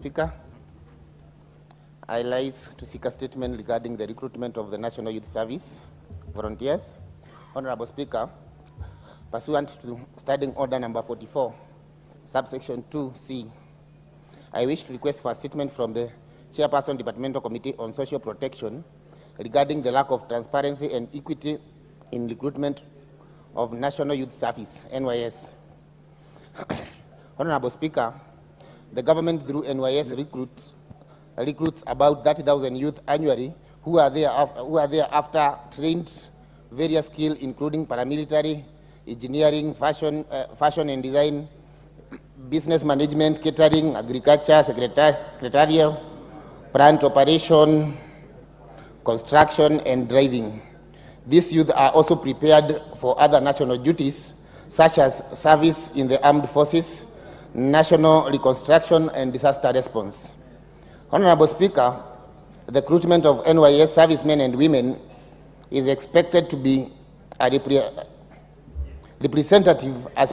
Speaker, I rise to seek a statement regarding the recruitment of the National Youth Service volunteers. Honorable Speaker, pursuant to Standing Order number 44, subsection 2C, I wish to request for a statement from the Chairperson Departmental Committee on Social Protection regarding the lack of transparency and equity in recruitment of National Youth Service, NYS. Honorable Speaker, the government through NYS recruits about 30,000 youth annually who are thereafter trained various skills including paramilitary, engineering, fashion and design, business management, catering, agriculture, secretarial, plant operation, construction and driving. These youth are also prepared for other national duties such as service in the armed forces, national reconstruction and disaster response. Honorable Speaker, the recruitment of NYS servicemen and women is expected to be representative as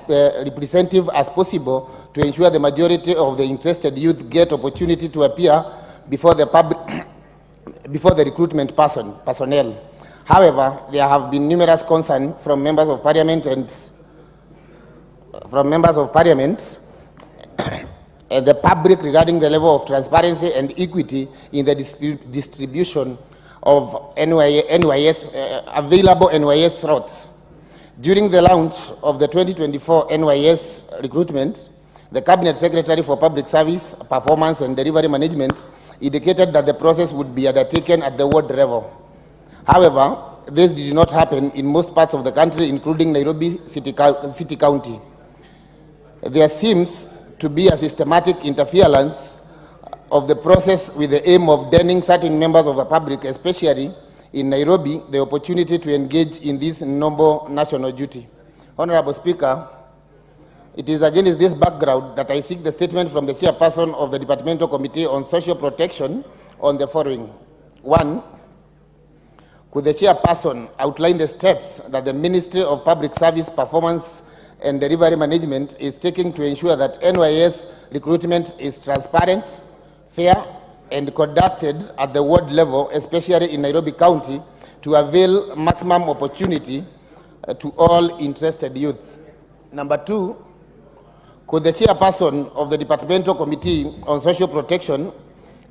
possible to ensure the majority of the interested youth get opportunity to appear before the recruitment personnel. However, there have been numerous concerns from members of parliament and the public regarding the level of transparency and equity in the distribution of NYS available NYS slots. During the launch of the 2024 NYS recruitment, the Cabinet Secretary for Public Service, Performance and Delivery Management indicated that the process would be undertaken at the ward level. However, this did not happen in most parts of the country, including Nairobi City County. There seems to be a systematic interference of the process with the aim of denying certain members of the public, especially in Nairobi, the opportunity to engage in this noble national duty. Honorable Speaker, it is against this background that I seek the statement from the Chairperson of the Departmental Committee on Social Protection on the following. 1. Could the Chairperson outline the steps that the Ministry of Public Service, Performance and Delivery Management is taking to ensure that NYS recruitment is transparent, fair, and conducted at the ward level, especially in Nairobi County, to avail maximum opportunity to all interested youth? Number 2, could the Chairperson of the Departmental Committee on Social Protection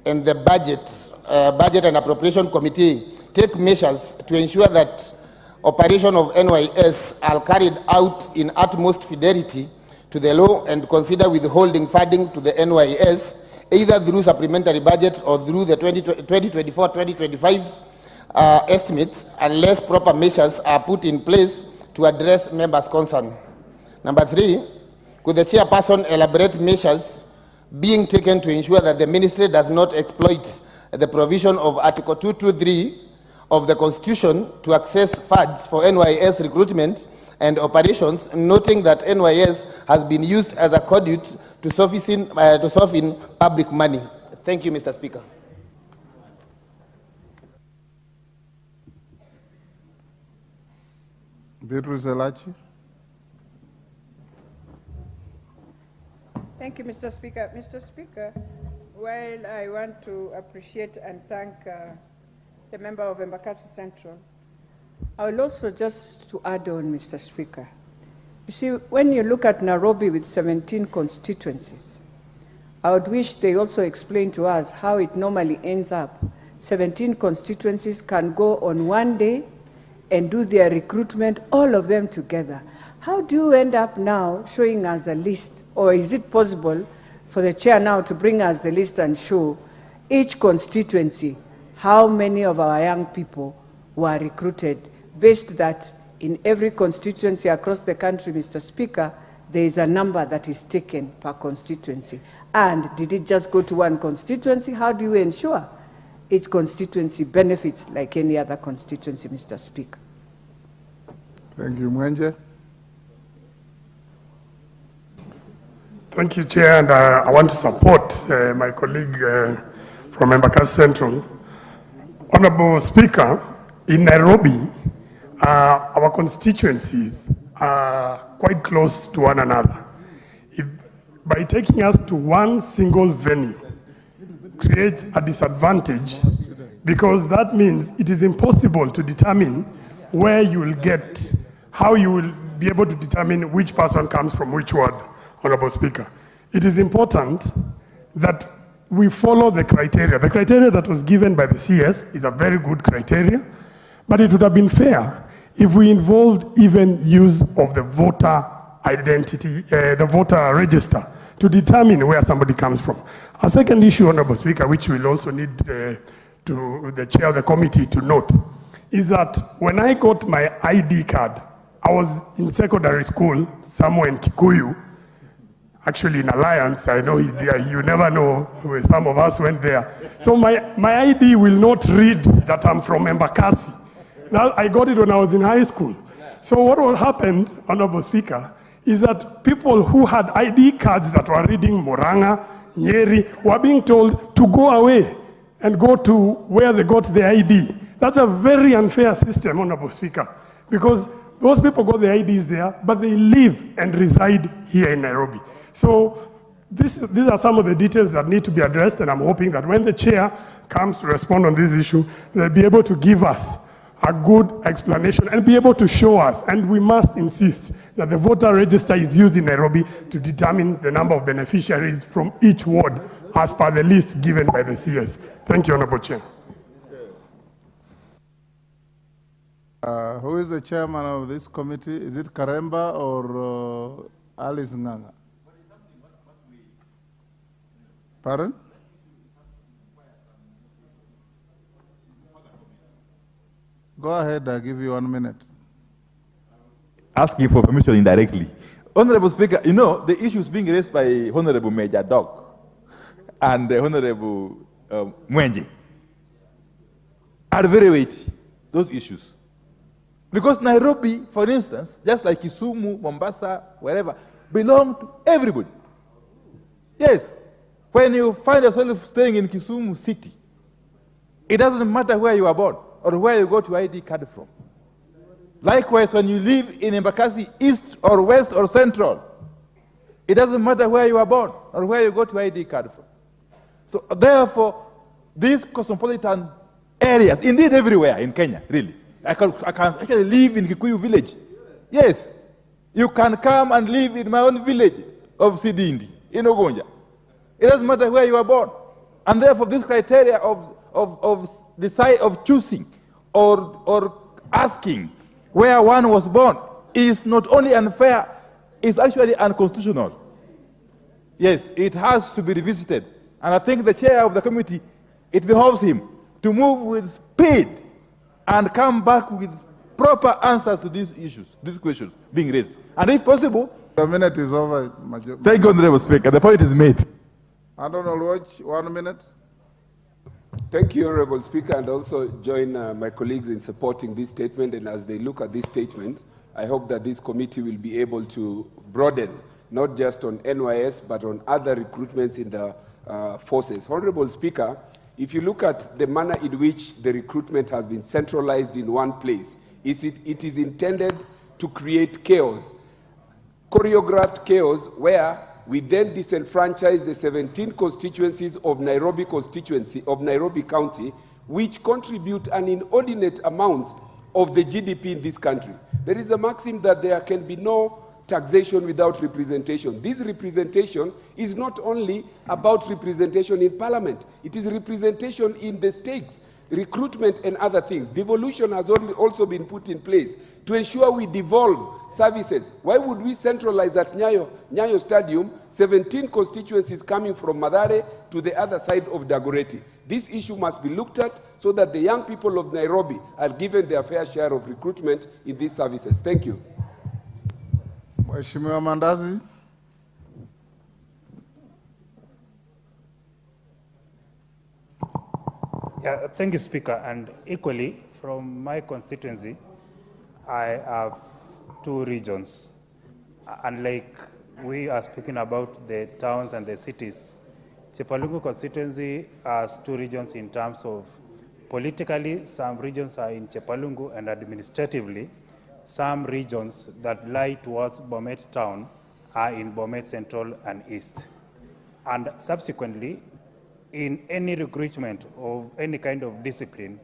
and the Budget and Appropriation Committee take measures to ensure that operation of NYS are carried out in utmost fidelity to the law and consider withholding funding to the NYS either through supplementary budget or through the 2024-2025 estimates unless proper measures are put in place to address members' concern? Number 3, could the Chairperson elaborate measures being taken to ensure that the Ministry does not exploit the provision of Article 223 of the Constitution to access funds for NYS recruitment and operations, noting that NYS has been used as a conduit to soften public money? Thank you, Mr. Speaker. Thank you, Mr. Speaker. Mr. Speaker, while I want to appreciate and thank the member of Embakasi Central, I will also just to add on, Mr. Speaker. You see, when you look at Nairobi with 17 constituencies, I would wish they also explain to us how it normally ends up. 17 constituencies can go on one day and do their recruitment, all of them together. How do you end up now showing us a list? Or is it possible for the chair now to bring us the list and show each constituency how many of our young people were recruited, based that in every constituency across the country, Mr. Speaker, there is a number that is taken per constituency? And did it just go to one constituency? How do you ensure each constituency benefits like any other constituency, Mr. Speaker? Thank you, Mwenje. Thank you, Chair, and I want to support my colleague from Embakasi Central. Honorable Speaker, in Nairobi, our constituencies are quite close to one another. By taking us to one single venue, creates a disadvantage, because that means it is impossible to determine where you will get, how you will be able to determine which person comes from which ward, Honorable Speaker. It is important that we follow the criteria. The criteria that was given by the CS is a very good criteria, but it would have been fair if we involved even use of the voter identity, the voter register, to determine where somebody comes from. A second issue, Honorable Speaker, which we'll also need to the chair of the committee to note, is that when I got my ID card, I was in secondary school, somewhere in Kikuyu, actually in Alliance. I know you never know, some of us went there. So my ID will not read that I'm from Embakasi. Now, I got it when I was in high school. So what happened, Honorable Speaker, is that people who had ID cards that were reading Murang'a, Nyeri, were being told to go away and go to where they got the ID. That's a very unfair system, Honorable Speaker, because those people got the IDs there, but they live and reside here in Nairobi. So these are some of the details that need to be addressed, and I'm hoping that when the chair comes to respond on this issue, they'll be able to give us a good explanation and be able to show us, and we must insist that the voter register is used in Nairobi to determine the number of beneficiaries from each ward as per the list given by the CS. Thank you, Honorable Chair. Who is the chairman of this committee? Is it Karemba or Alice Nganga? Pardon? Go ahead, I'll give you 1 minute. Asking for permission indirectly. Honorable Speaker, you know, the issues being raised by Honorable Major Dog and Honorable Mwenje are very weighty, those issues. Because Nairobi, for instance, just like Kisumu, Mombasa, wherever, belong to everybody. Yes, when you find yourself staying in Kisumu city, it doesn't matter where you are born or where you got your ID card from. Likewise, when you live in Embakasi East or West or Central, it doesn't matter where you are born or where you got your ID card from. So therefore, these cosmopolitan areas, indeed everywhere in Kenya, really. I can actually live in Kikuyu village. Yes, you can come and live in my own village of Sidindi, in Ogonja. It doesn't matter where you are born. And therefore, this criteria of choosing or asking where one was born is not only unfair, it's actually unconstitutional. Yes, it has to be revisited. And I think the chair of the committee, it behoves him to move with speed and come back with proper answers to these issues, these questions being raised. And if possible... The minute is over. Thank you, Honorable Speaker. The point is made. I don't know, watch 1 minute. Thank you, Honorable Speaker, and also join my colleagues in supporting this statement. And as they look at this statement, I hope that this committee will be able to broaden, not just on NYS, but on other recruitments in the forces. Honorable Speaker, if you look at the manner in which the recruitment has been centralized in one place, it is intended to create chaos, choreographed chaos, where we then disenfranchise the 17 constituencies of Nairobi County, which contribute an inordinate amount of the GDP in this country. There is a maxim that there can be no taxation without representation. This representation is not only about representation in parliament, it is representation in the stakes, recruitment and other things. Devolution has also been put in place to ensure we devolve services. Why would we centralize at Nyayo Stadium 17 constituencies coming from Mathare to the other side of Dagoretti? This issue must be looked at so that the young people of Nairobi are given their fair share of recruitment in these services. Thank you. Mheshimiwa Mandazi. Yeah, thank you, Speaker. And equally, from my constituency, I have 2 regions. Unlike we are speaking about the towns and the cities, Chepalungu constituency has 2 regions in terms of politically, some regions are in Chepalungu, and administratively, some regions that lie towards Bomet town are in Bomet Central and East. And subsequently, in any recruitment of any kind of discipline,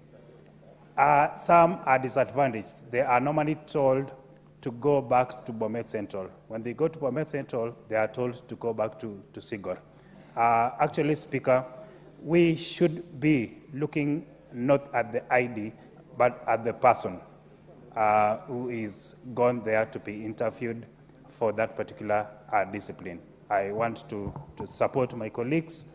some are disadvantaged. They are normally told to go back to Bomet Central. When they go to Bomet Central, they are told to go back to Sigor. Actually, Speaker, we should be looking not at the ID, but at the person who is gone there to be interviewed for that particular discipline. I want to support my colleagues.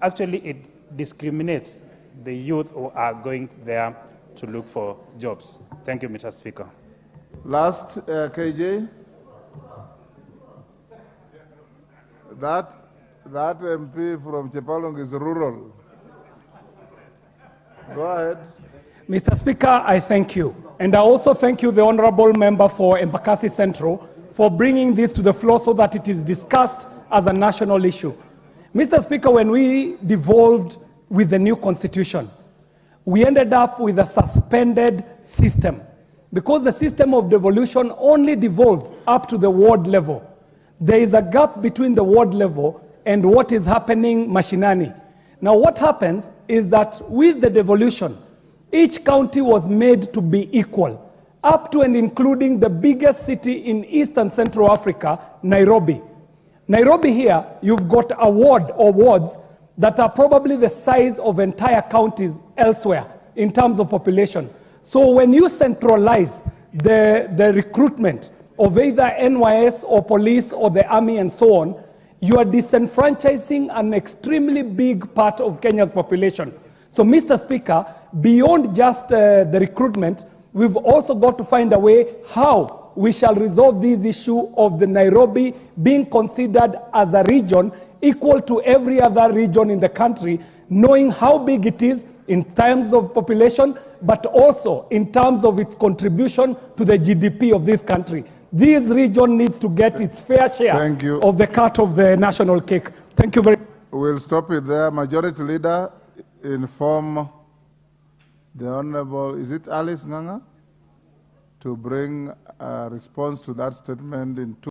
Actually, it discriminates the youth who are going there to look for jobs. Thank you, Mr. Speaker. Last, KJ. That MP from Chepalong is rural. Go ahead. Mr. Speaker, I thank you. And I also thank you, the Honorable Member for Embakasi Central, for bringing this to the floor so that it is discussed as a national issue. Mr. Speaker, when we devolved with the new constitution, we ended up with a suspended system because the system of devolution only devolves up to the ward level. There is a gap between the ward level and what is happening mashinani. Now what happens is that with the devolution, each county was made to be equal, up to and including the biggest city in East and Central Africa, Nairobi. Nairobi here, you've got a ward or wards that are probably the size of entire counties elsewhere in terms of population. So when you centralize the recruitment of either NYS or police or the army and so on, you are disenfranchising an extremely big part of Kenya's population. So, Mr. Speaker, beyond just the recruitment, we've also got to find a way how we shall resolve this issue of the Nairobi being considered as a region equal to every other region in the country, knowing how big it is in terms of population, but also in terms of its contribution to the GDP of this country. This region needs to get its fair share of the cut of the national cake. Thank you very much. We'll stop it there. Majority Leader, inform the Honorable, is it Alice Nganga, to bring a response to that statement in